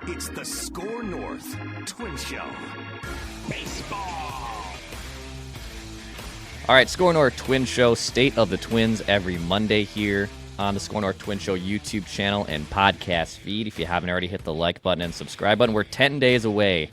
It's the SKOR North Twins Show. Baseball. All right, SKOR North Twins Show, State of the Twins every Monday here on the SKOR North Twins Show YouTube channel and podcast feed. If you haven't already hit the like button and subscribe button, we're 10 days away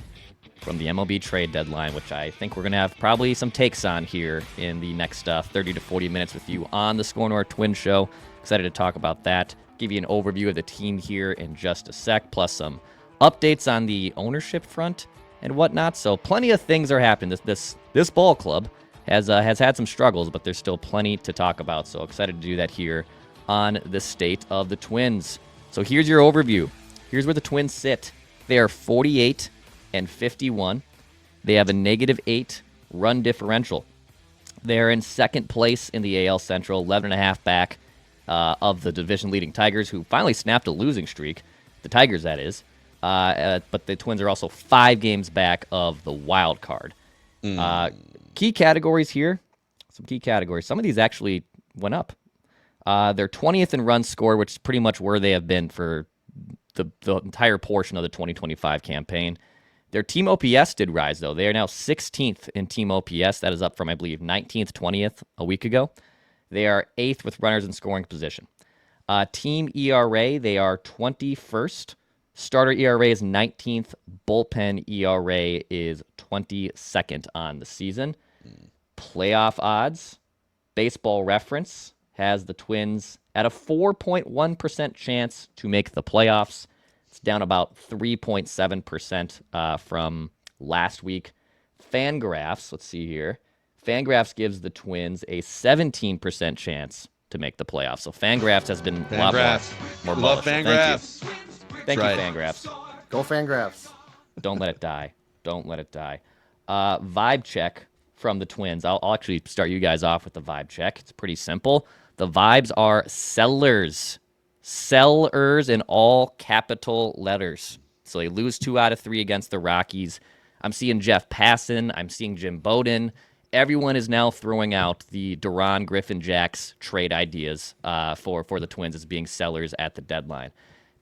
from the MLB Trade Deadline, which I think we're going to have probably some takes on here in the next 30 to 40 minutes with you on the SKOR North Twins Show. Excited to talk about that. Give you an overview of the team here in just a sec, plus some updates on the ownership front and whatnot. So plenty of things are happening. This ball club has had some struggles, but there's still plenty to talk about. So excited to do that here on the State of the Twins. So here's your overview. Here's where the Twins sit. They are 48-51. They have a -8 run differential. They're in second place in the AL Central, 11.5 back of the division-leading Tigers, who finally snapped a losing streak. The Tigers, that is. But the Twins are also 5 games back of the wild card. Key categories here. Some key categories. Some of these actually went up. They're 20th in runs scored, which is pretty much where they have been for the entire portion of the 2025 campaign. Their team OPS did rise, though. They are now 16th in team OPS. That is up from, I believe, 19th, 20th a week ago. They are 8th with runners in scoring position. Team ERA, they are 21st. Starter ERA is 19th. Bullpen ERA is 22nd on the season. Playoff odds, Baseball Reference has the Twins at a 4.1% chance to make the playoffs. It's down about 3.7% from last week. Fangraphs, let's see here. Fangraphs gives the Twins a 17% chance to make the playoffs. So Fangraphs has been a lot more bullish. Love Fangraphs. Thank you, Fangraphs. Go Fangraphs. Don't let it die. Don't let it die. Vibe check from the Twins. I'll actually start you guys off with the vibe check. It's pretty simple. The vibes are sellers. Sellers in all capital letters. So they lose 2 out of 3 against the Rockies. I'm seeing Jeff Passan. I'm seeing Jim Bowden. Everyone is now throwing out the Duran Griffin-Jacks trade ideas for the Twins as being sellers at the deadline.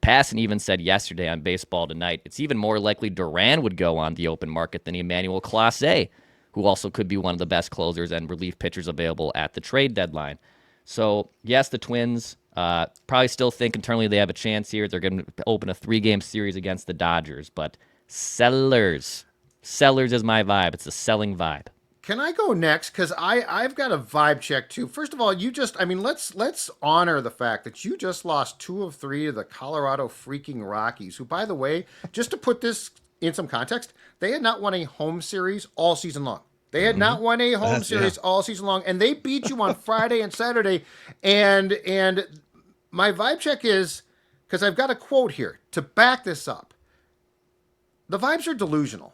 Passan even said yesterday on Baseball Tonight, it's even more likely Duran would go on the open market than Emmanuel Clase, who also could be one of the best closers and relief pitchers available at the trade deadline. So, yes, the Twins probably still think internally they have a chance here. They're going to open a 3-game series against the Dodgers, but sellers. Sellers is my vibe. It's a selling vibe. Can I go next? Because I've got a vibe check too. First of all, let's honor the fact that you just lost 2 of 3 to the Colorado freaking Rockies, who, by the way, just to put this in some context, they had not won a home series all season long. They had not won a home series all season long, and they beat you on Friday and Saturday. And my vibe check is, because I've got a quote here to back this up, the vibes are delusional.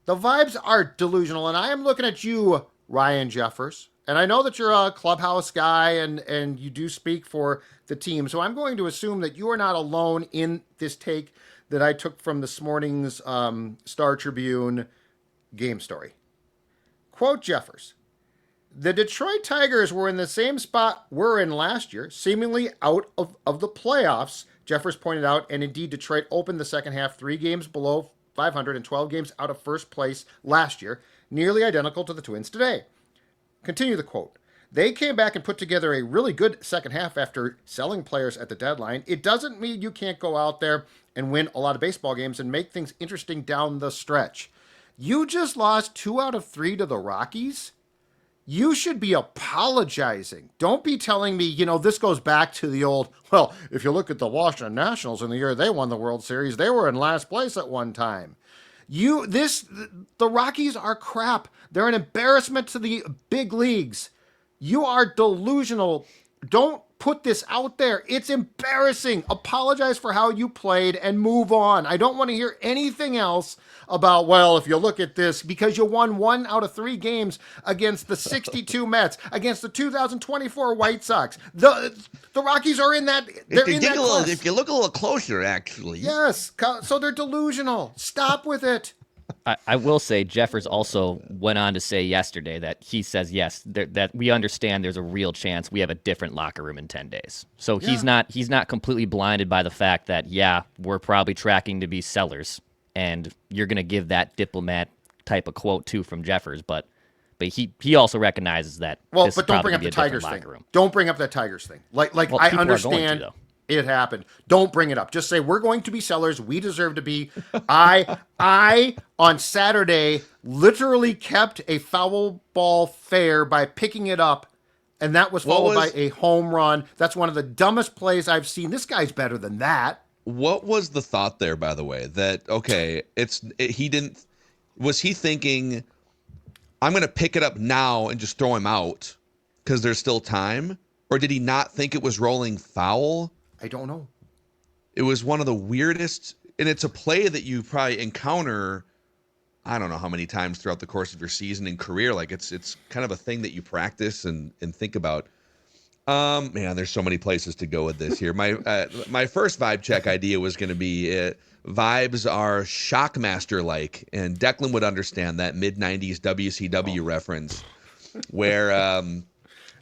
The vibes are delusional, and I am looking at you, Ryan Jeffers, and I know that you're a clubhouse guy and you do speak for the team, so I'm going to assume that you are not alone in this take that I took from this morning's Star Tribune game story. Quote Jeffers, "The Detroit Tigers were in the same spot we're in last year, seemingly out of the playoffs," Jeffers pointed out, and indeed Detroit opened the second half 3 games below 500 and 12 games out of first place last year, nearly identical to the Twins today. Continue the quote. "They came back and put together a really good second half after selling players at the deadline. It doesn't mean you can't go out there and win a lot of baseball games and make things interesting down the stretch. You just lost 2 out of 3 to the Rockies? You should be apologizing. Don't be telling me, this goes back to the old, well, if you look at the Washington Nationals in the year they won the World Series, they were in last place at one time. The Rockies are crap. They're an embarrassment to the big leagues. You are delusional. Don't put this out there. It's embarrassing. Apologize for how you played and move on. I don't want to hear anything else about, well, if you look at this, because you won 1 out of 3 games against the 62 Mets, against the 2024 White Sox. The Rockies are in that. They're in that class. If you look a little closer, actually. Yes. So they're delusional. Stop with it. I will say Jeffers also went on to say yesterday that he says, yes, that we understand there's a real chance we have a different locker room in 10 days. So he's not completely blinded by the fact that, yeah, we're probably tracking to be sellers, and you're going to give that diplomat type of quote too from Jeffers, but he also recognizes that this but is don't probably bring up be the a different Tigers thing. locker room. Don't bring up that Tigers thing. Like Well, I people are going to, understand though. it happened. Don't bring it up. Just say we're going to be sellers. We deserve to be. I on Saturday literally kept a foul ball fair by picking it up, and that was followed by a home run. That's one of the dumbest plays I've seen. This guy's better than that. What was the thought there, by the way? That okay, he didn't. Was he thinking, I'm going to pick it up now and just throw him out because there's still time? Or did he not think it was rolling foul? I don't know. It was one of the weirdest, and it's a play that you probably encounter, I don't know how many times throughout the course of your season and career. Like it's kind of a thing that you practice and think about. Man, there's so many places to go with this here. My first vibe check idea was going to be vibes are Shockmaster-like, and Declan would understand that mid-90s WCW reference where,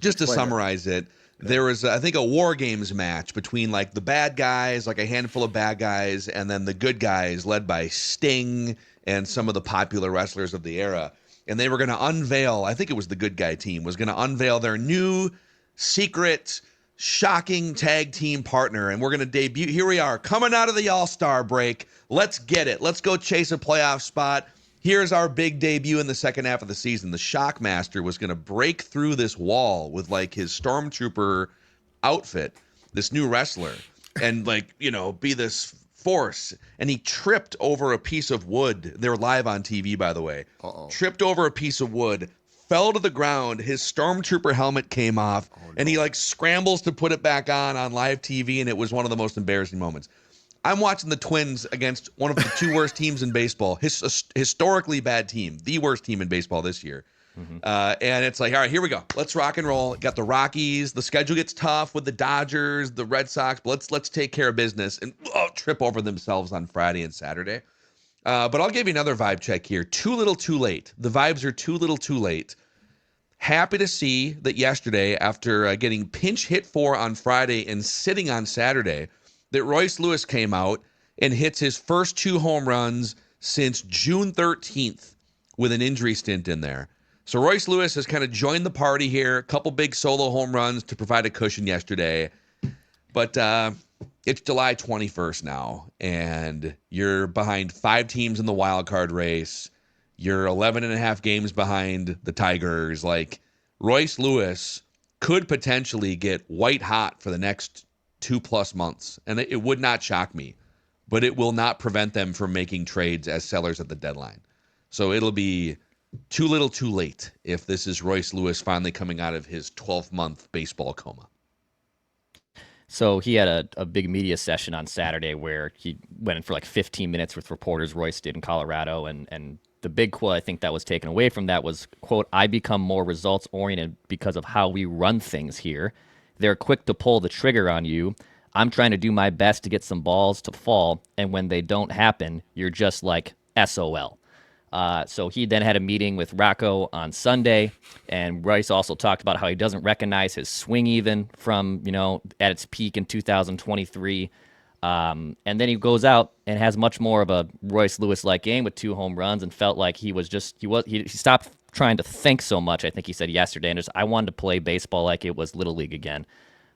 just to summarize it, there was, I think, a War Games match between like the bad guys, like a handful of bad guys, and then the good guys led by Sting and some of the popular wrestlers of the era. And they were going to unveil, I think it was the good guy team, was going to unveil their new secret, shocking tag team partner. And we're going to debut. Here we are, coming out of the All-Star break. Let's get it. Let's go chase a playoff spot. Here's our big debut in the second half of the season. The Shockmaster was going to break through this wall with like his Stormtrooper outfit, this new wrestler, and like, be this force. And he tripped over a piece of wood. They were live on TV, by the way. Tripped over a piece of wood, fell to the ground. His Stormtrooper helmet came off, and he like scrambles to put it back on live TV. And it was one of the most embarrassing moments. I'm watching the Twins against one of the two worst teams in baseball, historically bad team, the worst team in baseball this year. Mm-hmm. And it's like, all right, here we go. Let's rock and roll. Got the Rockies. The schedule gets tough with the Dodgers, the Red Sox. But let's take care of business and trip over themselves on Friday and Saturday. But I'll give you another vibe check here. Too little, too late. The vibes are too little, too late. Happy to see that yesterday, after getting pinch hit for on Friday and sitting on Saturday, that Royce Lewis came out and hits his first 2 home runs since June 13th with an injury stint in there. So Royce Lewis has kind of joined the party here. A couple big solo home runs to provide a cushion yesterday. But it's July 21st now, and you're behind 5 teams in the wild card race. You're 11 and a half games behind the Tigers. Like, Royce Lewis could potentially get white hot for the next 2+ months, and it would not shock me, but it will not prevent them from making trades as sellers at the deadline. So it'll be too little, too late if this is Royce Lewis finally coming out of his 12-month baseball coma. So he had a big media session on Saturday where he went in for like 15 minutes with reporters. Royce did in Colorado, and the big quote I think that was taken away from that was, quote, "I become more results-oriented because of how we run things here. They're quick to pull the trigger on you. I'm trying to do my best to get some balls to fall, and when they don't happen, you're just like SOL." So he then had a meeting with Rocco on Sunday, and Royce also talked about how he doesn't recognize his swing even from, at its peak in 2023. And then he goes out and has much more of a Royce Lewis-like game with 2 home runs, and felt like he stopped trying to think so much, I think he said yesterday, and just, I wanted to play baseball like it was Little League again.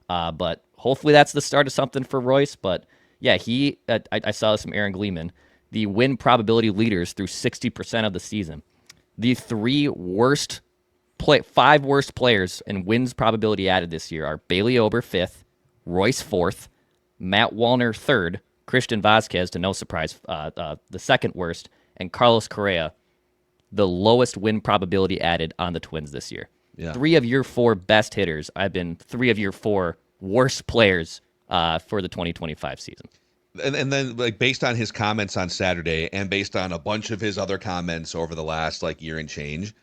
But hopefully that's the start of something for Royce. But yeah, I saw this from Aaron Gleeman, the win probability leaders through 60% of the season. The 5 worst players in wins probability added this year are Bailey Ober 5th, Royce 4th, Matt Wallner 3rd, Christian Vazquez, to no surprise, the 2nd worst, and Carlos Correa, the lowest win probability added on the Twins this year. Yeah. 3 of your 4 best hitters have been 3 of your 4 worst players for the 2025 season. And then, like, based on his comments on Saturday and based on a bunch of his other comments over the last year and change,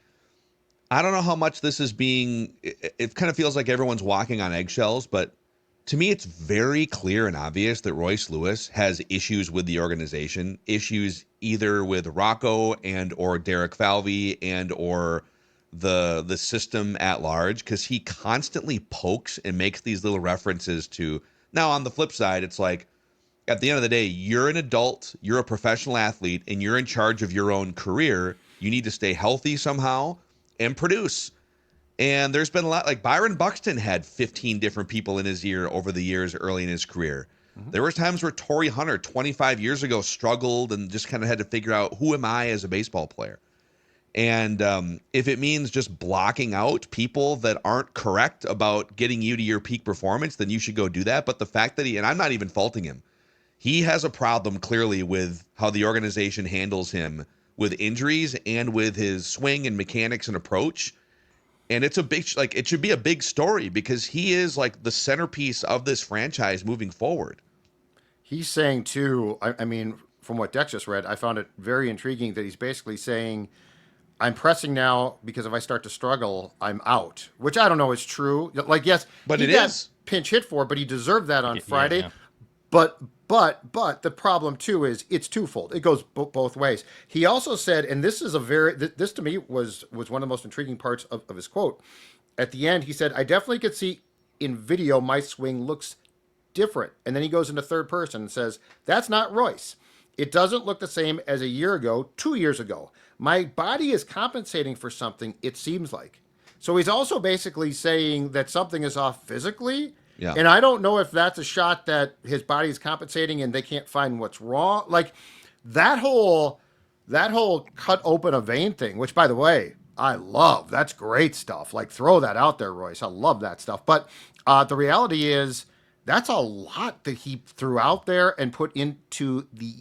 I don't know how much this is being. It kind of feels like everyone's walking on eggshells, but to me, it's very clear and obvious that Royce Lewis has issues with the organization, issues either with Rocco and or Derek Falvey and or the system at large, because he constantly pokes and makes these little references to. Now on the flip side, it's like, at the end of the day, you're an adult, you're a professional athlete, and you're in charge of your own career. You need to stay healthy somehow and produce. And there's been a lot, like Byron Buxton had 15 different people in his ear over the years early in his career. There was times where Torrey Hunter 25 years ago struggled and just kind of had to figure out, who am I as a baseball player? And if it means just blocking out people that aren't correct about getting you to your peak performance, then you should go do that. But the fact that and I'm not even faulting him, he has a problem clearly with how the organization handles him with injuries and with his swing and mechanics and approach. And it's a big, like, it should be a big story because he is like the centerpiece of this franchise moving forward. He's saying too, I mean, from what Dex just read, I found it very intriguing that he's basically saying, I'm pressing now because if I start to struggle, I'm out, which I don't know is true. Like, yes, but he it got is pinch hit for, but he deserved that on Friday. Yeah. But the problem too is it's twofold. It goes both ways. He also said, and this is this to me was one of the most intriguing parts of his quote. At the end, he said, I definitely could see in video my swing looks different. And then he goes into third person and says, that's not Royce. It doesn't look the same as a year ago, 2 years ago. My body is compensating for something, it seems like. So he's also basically saying that something is off physically. Yeah. And I don't know if that's a shot that his body is compensating and they can't find what's wrong. Like that whole cut open a vein thing, which by the way, I love. That's great stuff. Like throw that out there, Royce. I love that stuff. But the reality is that's a lot that he threw out there and put into the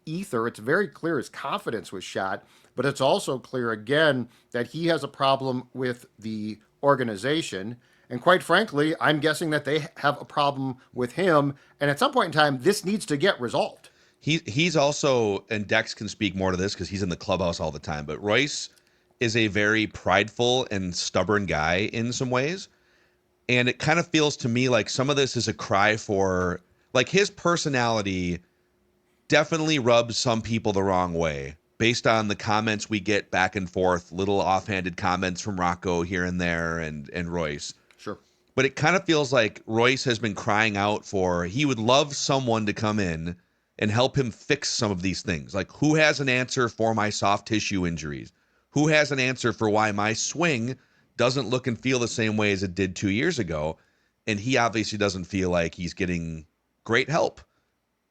ether. It's very clear his confidence was shot, but it's also clear again that he has a problem with the organization. And quite frankly, I'm guessing that they have a problem with him. And at some point in time, this needs to get resolved. He's also, and Dex can speak more to this because he's in the clubhouse all the time, but Royce is a very prideful and stubborn guy in some ways. And it kind of feels to me like some of this is a cry for, like, his personality definitely rubs some people the wrong way based on the comments we get back and forth, little offhanded comments from Rocco here and there and Royce. Sure. But it kind of feels like Royce has been crying out for, he would love someone to come in and help him fix some of these things. Like, who has an answer for my soft tissue injuries? Who has an answer for why my swing doesn't look and feel the same way as it did 2 years ago? And he obviously doesn't feel like he's getting great help.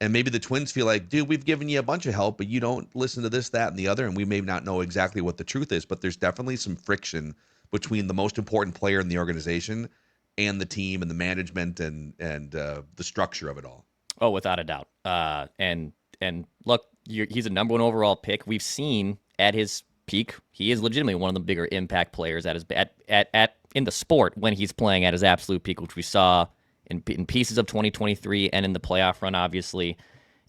And maybe the Twins feel like, dude, we've given you a bunch of help, but you don't listen to this, that, and the other, and we may not know exactly what the truth is, but there's definitely some friction between the most important player in the organization and the team and the management and the structure of it all. Oh, without a doubt. And look, he's a number one overall pick. We've seen at his peak, he is legitimately one of the bigger impact players in the sport when he's playing at his absolute peak, which we saw in pieces of 2023 and in the playoff run, obviously.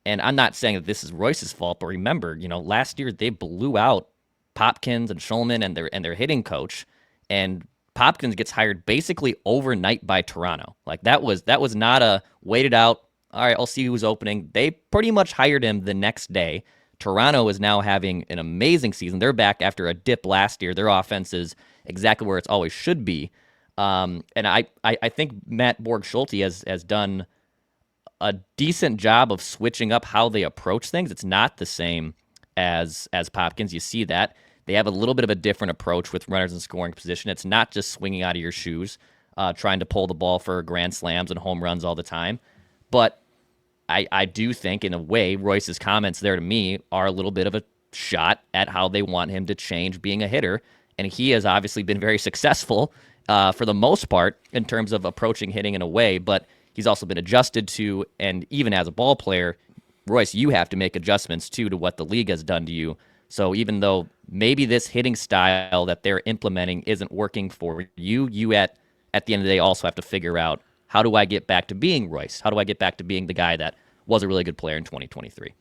And I'm not saying that this is Royce's fault, but remember, last year they blew out Popkins and Schulman and their hitting coach, and Popkins gets hired basically overnight by Toronto. Like that was not a waited out, all right, I'll see who's opening. They pretty much hired him the next day. Toronto is now having an amazing season. They're back after a dip last year. Their offense is exactly where it's always should be. And I think Matt Borg-Schulte has done a decent job of switching up how they approach things. It's not the same as Popkins. You see that. They have a little bit of a different approach with runners in scoring position. It's not just swinging out of your shoes, trying to pull the ball for grand slams and home runs all the time. But I do think, in a way, Royce's comments there to me are a little bit of a shot at how they want him to change being a hitter. And he has obviously been very successful for the most part in terms of approaching hitting in a way, but he's also been adjusted to, and even as a ball player, Royce, you have to make adjustments too to what the league has done to you. So even though maybe this hitting style that they're implementing isn't working for you at the end of the day also have to figure out, how do I get back to being Royce? How do I get back to being the guy that was a really good player in 2023?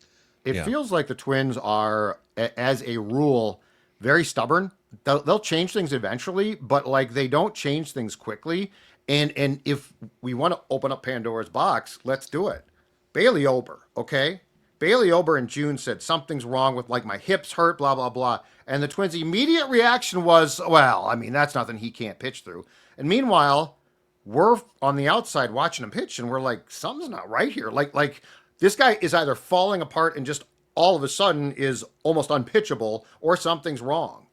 It feels like the Twins are, as a rule, very stubborn. They'll change things eventually, but like they don't change things quickly. And if we want to open up Pandora's box, let's do it. Bailey Ober, okay? Bailey Ober in June said something's wrong with like my hips hurt, blah, blah, blah. And the Twins' immediate reaction was, well, I mean, that's nothing he can't pitch through. And meanwhile, we're on the outside watching him pitch and we're like, something's not right here. Like this guy is either falling apart and just all of a sudden is almost unpitchable or something's wrong.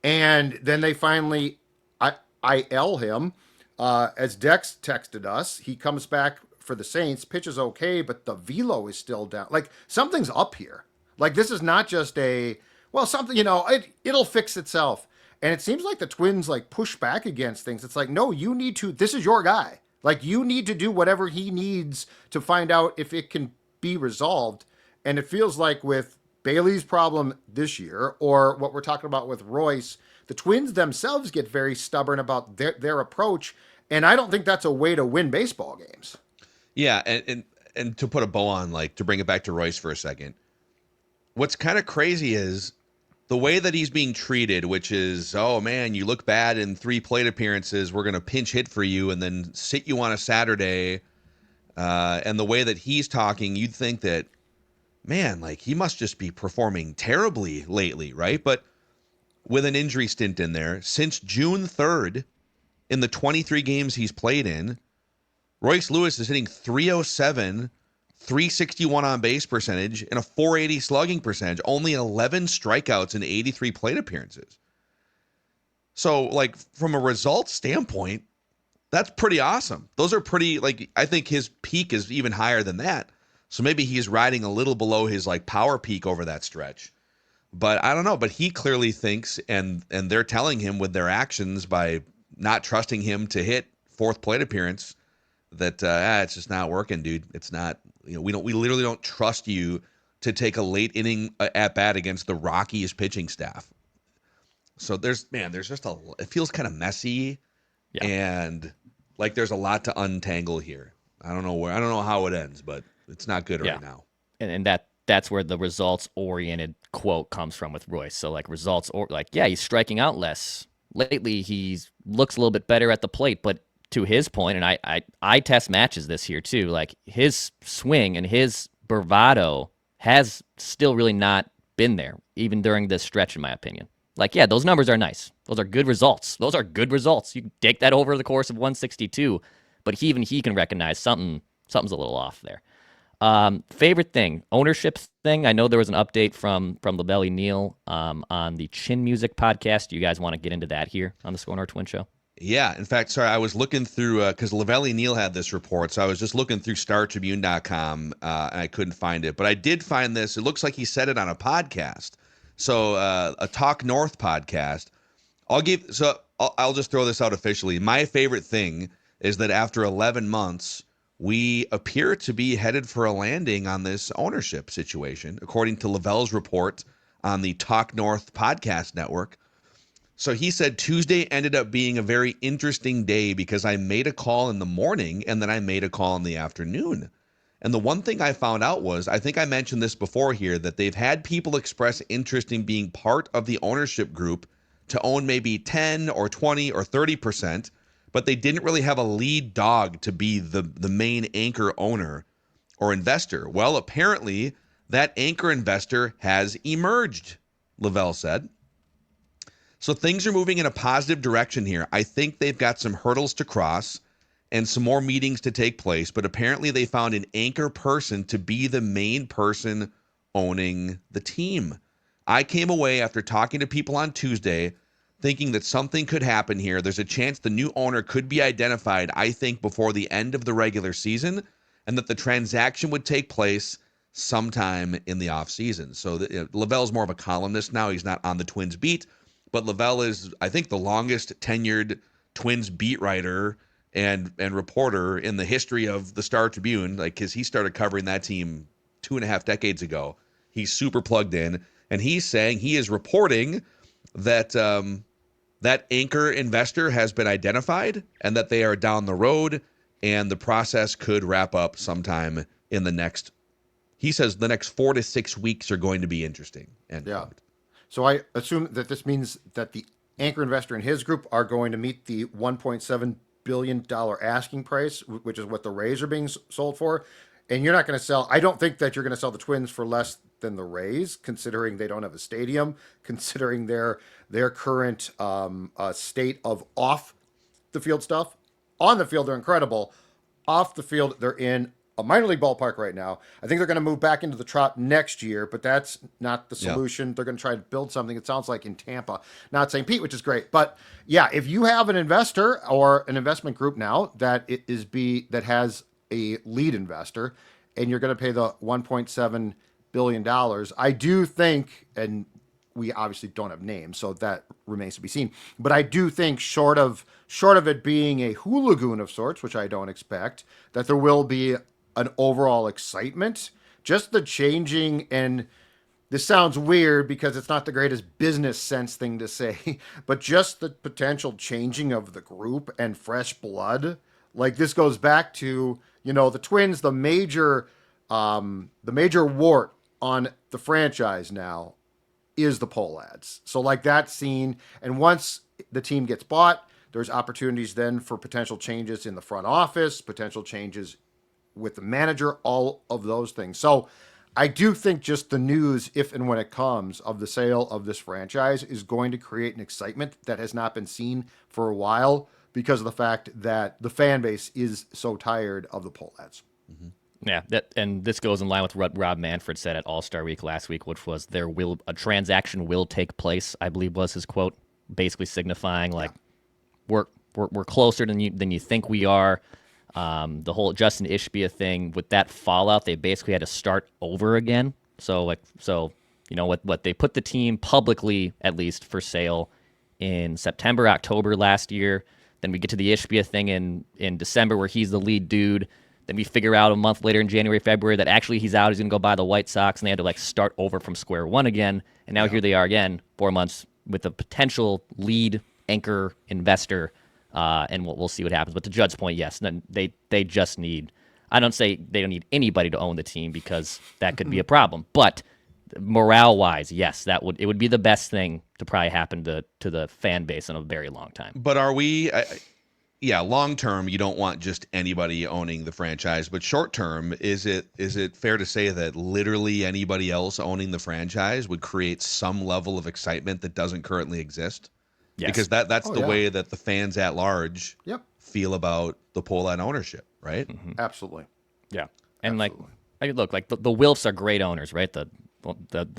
And then they finally IL him. As Dex texted us, he comes back for the Saints, pitches okay, but the velo is still down. Like something's up here. Like this is not just something, it'll fix itself. And it seems like the Twins like push back against things. It's like, no, this is your guy. Like you need to do whatever he needs to find out if it can be resolved. And it feels like with Bailey's problem this year, or what we're talking about with Royce, the Twins themselves get very stubborn about their approach. And I don't think that's a way to win baseball games. Yeah, and to put a bow on, like, to bring it back to Royce for a second, what's kind of crazy is the way that he's being treated, which is, oh, man, you look bad in 3 plate appearances, we're going to pinch hit for you and then sit you on a Saturday. And the way that he's talking, you'd think that, man, like, he must just be performing terribly lately, right? But with an injury stint in there, since June 3rd, in the 23 games he's played in, Royce Lewis is hitting 307, 361 on base percentage, and a 480 slugging percentage, only 11 strikeouts in 83 plate appearances. So, like, from a results standpoint, that's pretty awesome. Those are pretty, like, I think his peak is even higher than that. So maybe he's riding a little below his, like, power peak over that stretch. But I don't know. But he clearly thinks, and they're telling him with their actions by not trusting him to hit 4th plate appearance, that it's just not working, dude. It's not, we literally don't trust you to take a late inning at bat against the Rockies pitching staff. So there's just it feels kind of messy, yeah. And like there's a lot to untangle here. I don't know how it ends, but it's not good right now. And that's where the results oriented quote comes from with Royce. So like results or he's striking out less lately. He looks a little bit better at the plate, but to his point, and I test matches this year too, like his swing and his bravado has still really not been there, even during this stretch, in my opinion. Like, yeah, those numbers are nice. Those are good results. You can take that over the course of 162, but even he can recognize something's a little off there. Favorite thing, ownership thing. I know there was an update from LaBelle Neal on the Chin Music podcast. Do you guys want to get into that here on the SKOR North Twins Show? Yeah, in fact, sorry, I was looking through, because LaBelle Neal had this report, so I was just looking through StarTribune.com, and I couldn't find it. But I did find this. It looks like he said it on a podcast. So a Talk North podcast. I'll just throw this out officially. My favorite thing is that after 11 months, we appear to be headed for a landing on this ownership situation, according to LaBelle's report on the Talk North podcast network. So he said Tuesday ended up being a very interesting day because I made a call in the morning and then I made a call in the afternoon. And the one thing I found out was, I think I mentioned this before here, that they've had people express interest in being part of the ownership group to own maybe 10 or 20 or 30%, but they didn't really have a lead dog to be the main anchor owner or investor. Well, apparently that anchor investor has emerged, LaBelle said. So things are moving in a positive direction here. I think they've got some hurdles to cross and some more meetings to take place, but apparently they found an anchor person to be the main person owning the team. I came away after talking to people on Tuesday thinking that something could happen here. There's a chance the new owner could be identified, I think, before the end of the regular season, and that the transaction would take place sometime in the offseason. So LaBelle's more of a columnist now. He's not on the Twins beat. But LaBelle is, I think, the longest tenured Twins beat writer and reporter in the history of the Star Tribune, like, because he started covering that team 2.5 decades ago. He's super plugged in, and he's saying he is reporting that that anchor investor has been identified and that they are down the road, and the process could wrap up sometime in the next, he says, the next 4 to 6 weeks are going to be interesting. And yeah. So I assume that this means that the anchor investor and his group are going to meet the $1.7 billion asking price, which is what the Rays are being sold for. And you're not going to sell. I don't think that you're going to sell the Twins for less than the Rays, considering they don't have a stadium, considering their current state of off the field stuff. On the field, they're incredible. Off the field, they're in a minor league ballpark right now. I think they're going to move back into the Trop next year, but that's not the solution. Yeah. They're going to try to build something, it sounds like, in Tampa, not St. Pete, which is great. But yeah, if you have an investor or an investment group now that has a lead investor and you're going to pay the $1.7 billion, I do think, and we obviously don't have names, so that remains to be seen, but I do think short of it being a hooligan of sorts, which I don't expect, that there will be an overall excitement. Just the changing, and this sounds weird because it's not the greatest business sense thing to say, but just the potential changing of the group and fresh blood. Like, this goes back to, the Twins, the major wart on the franchise now is the poll ads. So like that scene, and once the team gets bought, there's opportunities then for potential changes in the front office, potential changes with the manager, all of those things. So I do think just the news, if and when it comes, of the sale of this franchise is going to create an excitement that has not been seen for a while because of the fact that the fan base is so tired of the poll ads. Mm-hmm. Yeah, and this goes in line with what Rob Manfred said at All-Star Week last week, which was a transaction will take place, I believe was his quote, basically signifying like we're closer than you think we are. The whole Justin Ishbia thing, with that fallout, they basically had to start over again. So what they put the team publicly, at least, for sale in September, October last year. Then we get to the Ishbia thing in December where he's the lead dude. Then we figure out a month later in January, February that actually he's out. He's going to go buy the White Sox, and they had to start over from square one again. And now here they are again, 4 months with a potential lead anchor investor, and we'll see what happens. But to Judd's point, yes, they just need. I don't say they don't need anybody to own the team because that could be a problem. But morale-wise, yes, it would be the best thing to probably happen to the fan base in a very long time. But are we? Long term, you don't want just anybody owning the franchise. But short term, is it fair to say that literally anybody else owning the franchise would create some level of excitement that doesn't currently exist? Yes. Because that's the way that the fans at large feel about the poll-ad ownership, right? Mm-hmm. Absolutely. Yeah, and look, the Wilfs are great owners, right? They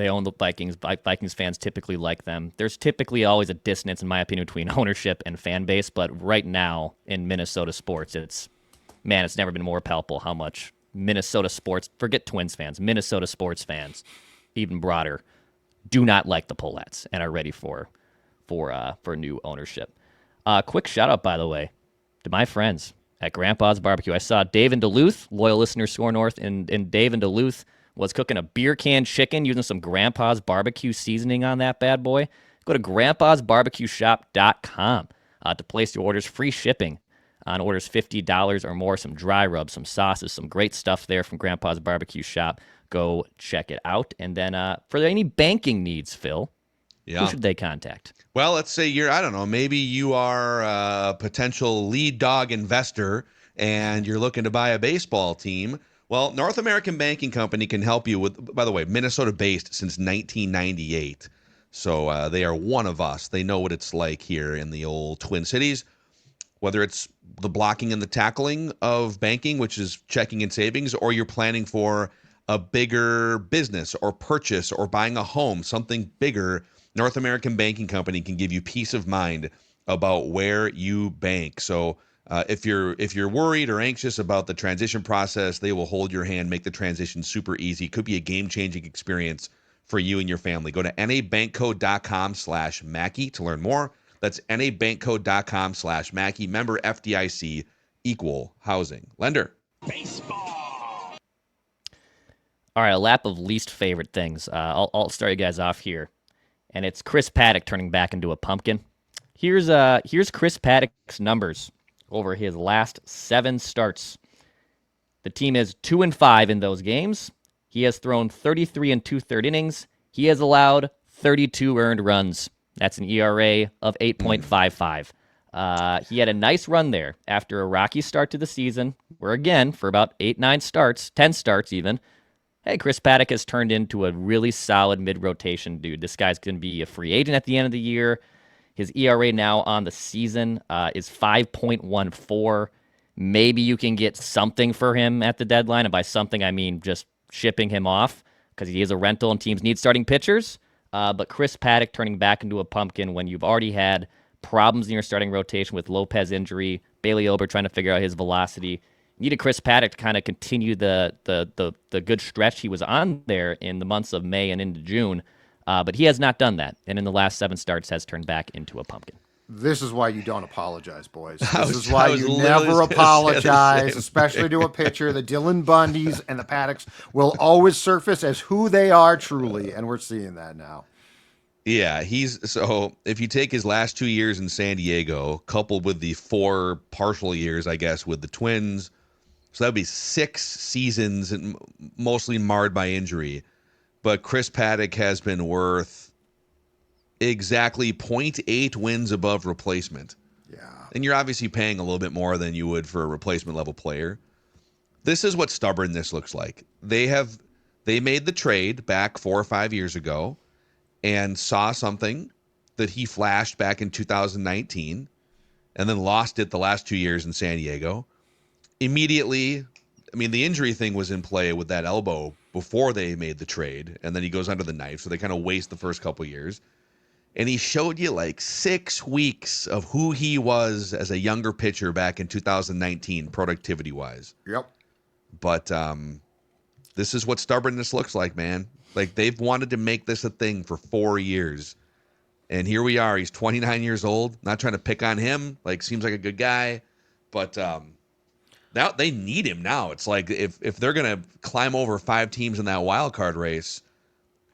own the Vikings. Vikings fans typically like them. There's typically always a dissonance, in my opinion, between ownership and fan base. But right now in Minnesota sports, it's never been more palpable how much Minnesota sports, forget Twins fans, Minnesota sports fans, even broader, do not like the poll-ads and are ready for new ownership. Quick shout out, by the way, to my friends at Grandpa's Barbecue. I saw Dave in Duluth, loyal listener, SKOR North, and Dave in Duluth was cooking a beer can chicken using some Grandpa's Barbecue seasoning on that bad boy. Go to grandpa'sbarbecueshop.com to place your orders. Free shipping on orders $50 or more. Some dry rubs, some sauces, some great stuff there from Grandpa's Barbecue Shop. Go check it out. And then for any banking needs, Phil, who should they contact? Well, let's say maybe you are a potential lead dog investor and you're looking to buy a baseball team. Well, North American Banking Company can help you with, by the way, Minnesota-based since 1998. So they are one of us. They know what it's like here in the old Twin Cities, whether it's the blocking and the tackling of banking, which is checking and savings, or you're planning for a bigger business or purchase or buying a home, something bigger. North American Banking Company can give you peace of mind about where you bank. So if you're worried or anxious about the transition process, they will hold your hand, make the transition super easy. Could be a game-changing experience for you and your family. Go to nabankco.com/Mackey to learn more. That's nabankco.com/Mackey. Member FDIC, equal housing lender. Baseball. All right, a lap of least favorite things. I'll start you guys off here, and it's Chris Paddock turning back into a pumpkin. Here's Chris Paddock's numbers over his last 7 starts. The team is 2-5 in those games. He has thrown 33 2/3 innings. He has allowed 32 earned runs. That's an ERA of 8.55. He had a nice run there after a rocky start to the season, where again, for about 8, 9 starts, 10 starts even, hey, Chris Paddock has turned into a really solid mid-rotation dude. This guy's going to be a free agent at the end of the year. His ERA now on the season is 5.14. Maybe you can get something for him at the deadline, and by something I mean just shipping him off because he is a rental and teams need starting pitchers. But Chris Paddock turning back into a pumpkin when you've already had problems in your starting rotation with Lopez injury, Bailey Ober trying to figure out his velocity. You needed Chris Paddock to kind of continue the good stretch he was on there in the months of May and into June. But he has not done that, and in the last 7 starts has turned back into a pumpkin. This is why you don't apologize, boys. This is why you never apologize, especially to a pitcher. The Dylan Bundys and the Paddocks will always surface as who they are truly, and we're seeing that now. Yeah, so if you take his last 2 years in San Diego, coupled with the 4 partial years, I guess, with the Twins, so that would be 6 seasons, and mostly marred by injury. But Chris Paddock has been worth exactly 0.8 wins above replacement. Yeah. And you're obviously paying a little bit more than you would for a replacement level player. This is what stubbornness looks like. They made the trade back 4 or 5 years ago and saw something that he flashed back in 2019 and then lost it the last 2 years in San Diego. Immediately, I mean, the injury thing was in play with that elbow before they made the trade, and then he goes under the knife, so they kind of waste the first couple years. And he showed you like 6 weeks of who he was as a younger pitcher back in 2019, productivity-wise. Yep. But this is what stubbornness looks like, man. Like, they've wanted to make this a thing for 4 years. And here we are. He's 29 years old. Not trying to pick on him. Like, seems like a good guy. But now they need him now. It's like if they're going to climb over 5 teams in that wild card race,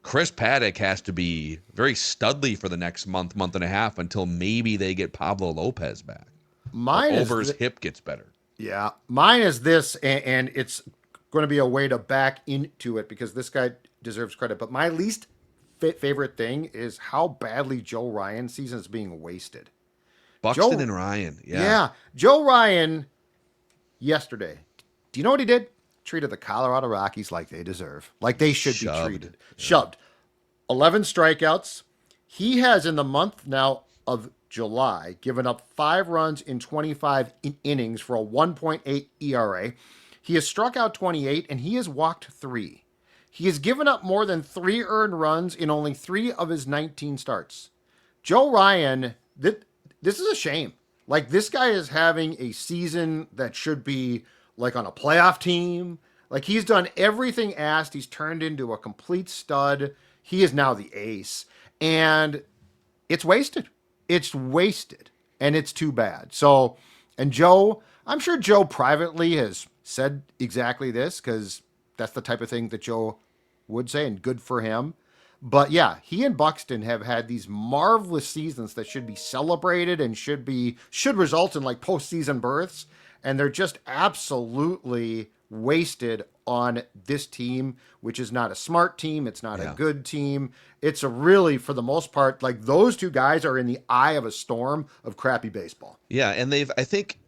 Chris Paddock has to be very studly for the next month and a half until maybe they get Pablo Lopez back. Ober's hip gets better. Yeah. Mine is this, and it's going to be a way to back into it because this guy deserves credit. But my least favorite thing is how badly Joe Ryan's season is being wasted. Buxton and Ryan. Yeah. Joe Ryan yesterday. Do you know what he did? Treated the Colorado Rockies like they deserve, like they should be treated. Yeah. Shoved. 11 strikeouts. He has, in the month now of July, given up 5 runs in 25 innings for a 1.8 ERA. He has struck out 28, and he has walked 3. He has given up more than 3 earned runs in only 3 of his 19 starts. Joe Ryan, this is a shame. Like, this guy is having a season that should be like on a playoff team. Like, he's done everything asked. He's turned into a complete stud. He is now the ace. And it's wasted. It's wasted. And it's too bad. So, and Joe, I'm sure Joe privately has said exactly this because that's the type of thing that Joe would say, and good for him. But yeah, he and Buxton have had these marvelous seasons that should be celebrated and should result in like postseason berths. And they're just absolutely wasted on this team, which is not a smart team. It's not a good team. It's a really, for the most part, like those 2 guys are in the eye of a storm of crappy baseball. Yeah, and I think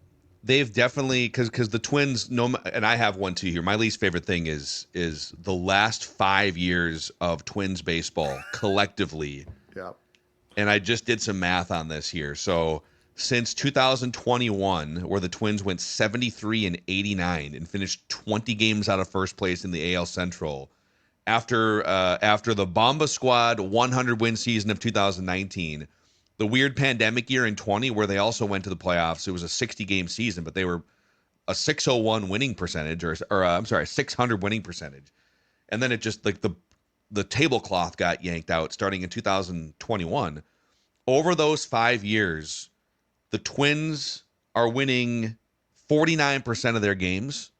they've definitely, because the Twins, and I have one too here. My least favorite thing is the last 5 years of Twins baseball collectively. Yeah. And I just did some math on this here. So since 2021, where the Twins went 73-89 and finished 20 games out of first place in the AL Central, after the Bomba Squad 100-win season of 2019, the weird pandemic year in 20, where they also went to the playoffs, it was a 60-game season, but they were a 601 winning percentage, or 600 winning percentage, and then it just like the tablecloth got yanked out starting in 2021. Over those 5 years, the Twins are winning 49% of their games,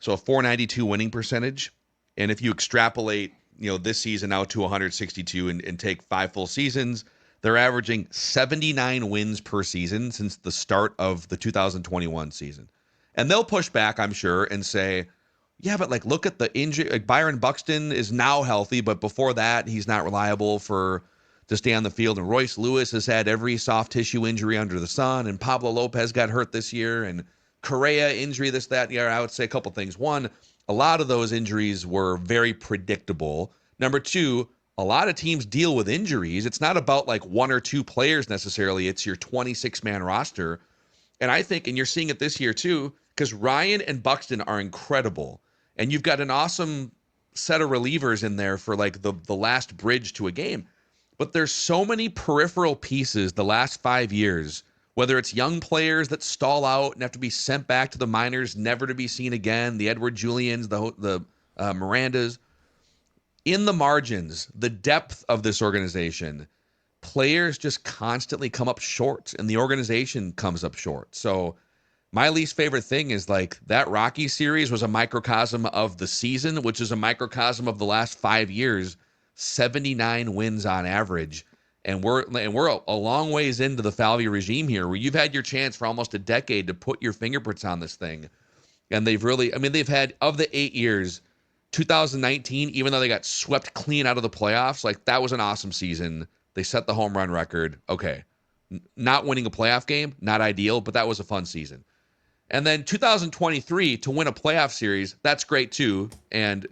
so a 492 winning percentage. And if you extrapolate, this season out to 162 and take 5 full seasons, they're averaging 79 wins per season since the start of the 2021 season. And they'll push back, I'm sure, and say, yeah, but like look at the injury. Like Byron Buxton is now healthy, but before that, he's not reliable for to stay on the field. And Royce Lewis has had every soft tissue injury under the sun. And Pablo Lopez got hurt this year. And Correa injury, this, that. Yeah, I would say a couple things. One, a lot of those injuries were very predictable. Number two, a lot of teams deal with injuries. It's not about like one or two players necessarily. It's your 26-man roster. And I think, and you're seeing it this year too, because Ryan and Buxton are incredible. And you've got an awesome set of relievers in there for like the last bridge to a game. But there's so many peripheral pieces the last 5 years, whether it's young players that stall out and have to be sent back to the minors, never to be seen again, the Edward Julians, the Mirandas. In the margins, the depth of this organization, players just constantly come up short, and the organization comes up short. So my least favorite thing is like that Rockies series was a microcosm of the season, which is a microcosm of the last 5 years, 79 wins on average. And we're a long ways into the Falvey regime here, where you've had your chance for almost a decade to put your fingerprints on this thing. And they've really, I mean, they've had, of the 8 years, 2019, even though they got swept clean out of the playoffs, like that was an awesome season. They set the home run record. Okay. Not winning a playoff game, not ideal, but that was a fun season. And then 2023 to win a playoff series, that's great too. And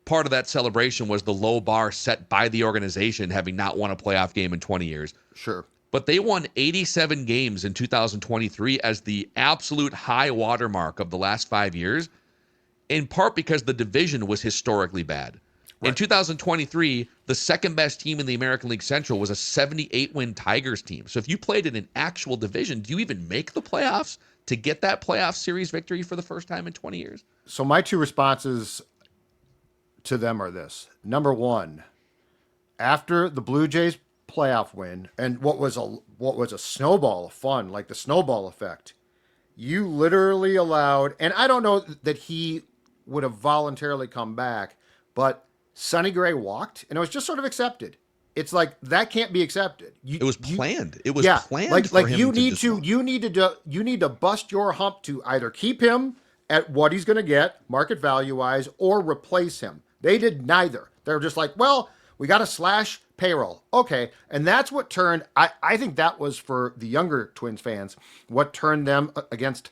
part of that celebration was the low bar set by the organization, having not won a playoff game in 20 years. Sure. But they won 87 games in 2023 as the absolute high watermark of the last 5 years, in part because the division was historically bad. Right. In 2023, the second best team in the American League Central was a 78-win Tigers team. So if you played in an actual division, do you even make the playoffs to get that playoff series victory for the first time in 20 years? So my two responses to them are this. Number one, after the Blue Jays playoff win and what was a snowball of fun, like the snowball effect, you literally allowed, and I don't know that he would have voluntarily come back, but Sonny Gray walked, and it was just sort of accepted. It's like that can't be accepted. It was planned. It was planned. Like you need to bust your hump to either keep him at what he's going to get market value wise or replace him. They did neither. They're just like, well, we got to slash payroll. Okay. And that's what turned, I think that was for the younger Twins fans, what turned them against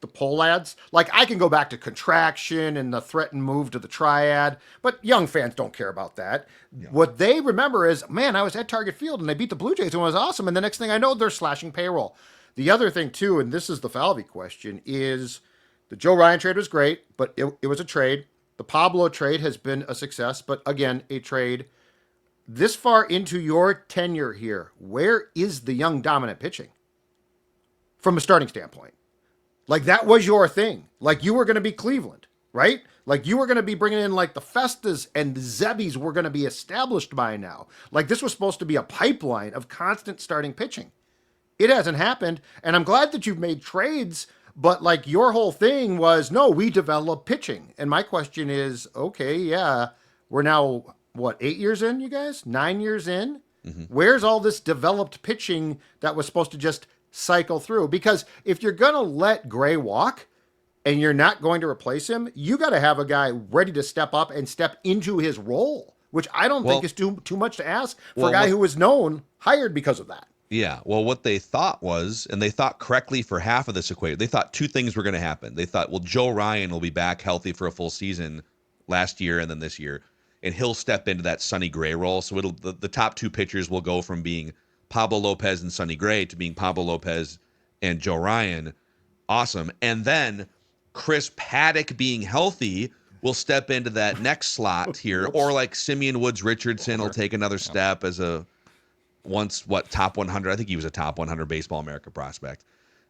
the pole lads. Like I can go back to contraction and the threatened move to the triad, but young fans don't care about that. Yeah. What they remember is, man, I was at Target Field and they beat the Blue Jays and it was awesome. And the next thing I know, they're slashing payroll. The other thing too, and this is the Falvey question, is the Joe Ryan trade was great, but it was a trade. The Pablo trade has been a success, but again, a trade. This far into your tenure here, where is the young dominant pitching from a starting standpoint? Like that was your thing. Like you were going to be Cleveland, right? Like you were going to be bringing in like the Festas and the Zebbies were going to be established by now. Like this was supposed to be a pipeline of constant starting pitching. It hasn't happened. And I'm glad that you've made trades, but like your whole thing was, no, we develop pitching. And my question is, okay, yeah, we're now, what, 8 years in, you guys? 9 years in? Mm-hmm. Where's all this developed pitching that was supposed to just cycle through? Because if you're going to let Gray walk and you're not going to replace him, you got to have a guy ready to step up and step into his role, which I don't think is too much to ask for a guy who was hired because of that. Yeah. Well, what they thought was, and they thought correctly for half of this equation, they thought two things were going to happen. They thought, well, Joe Ryan will be back healthy for a full season last year and then this year, and he'll step into that Sonny Gray role. So the top two pitchers will go from being Pablo Lopez and Sonny Gray to being Pablo Lopez and Joe Ryan. Awesome. And then Chris Paddock being healthy will step into that next slot here, or like Simeon Woods Richardson will take another step as a top 100. I think he was a top 100 Baseball America prospect.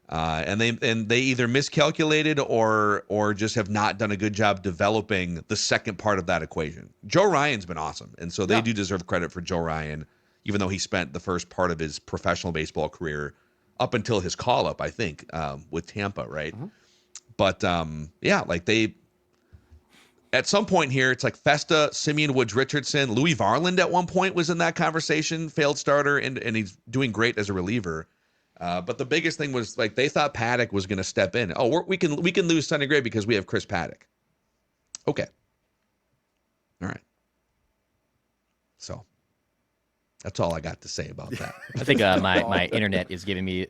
And they either miscalculated or just have not done a good job developing the second part of that equation. Joe Ryan's been awesome, and so they do deserve credit for Joe Ryan, even though he spent the first part of his professional baseball career up until his call-up, I think, with Tampa, right? Mm-hmm. But, like they – at some point here, it's like Festa, Simeon Woods Richardson, Louis Varland at one point was in that conversation, failed starter, and he's doing great as a reliever. But the biggest thing was like they thought Paddock was going to step in. Oh, we can lose Sonny Gray because we have Chris Paddock. Okay. All right. So That's all I got to say about that. I think my internet is giving me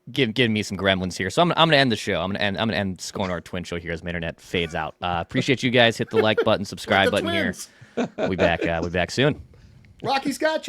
some gremlins here. So I'm gonna end the show. I'm gonna end SKOR North Twins Show here as my internet fades out. Appreciate you guys. Hit the like button, subscribe button here. We'll be back soon. Rocky's got you.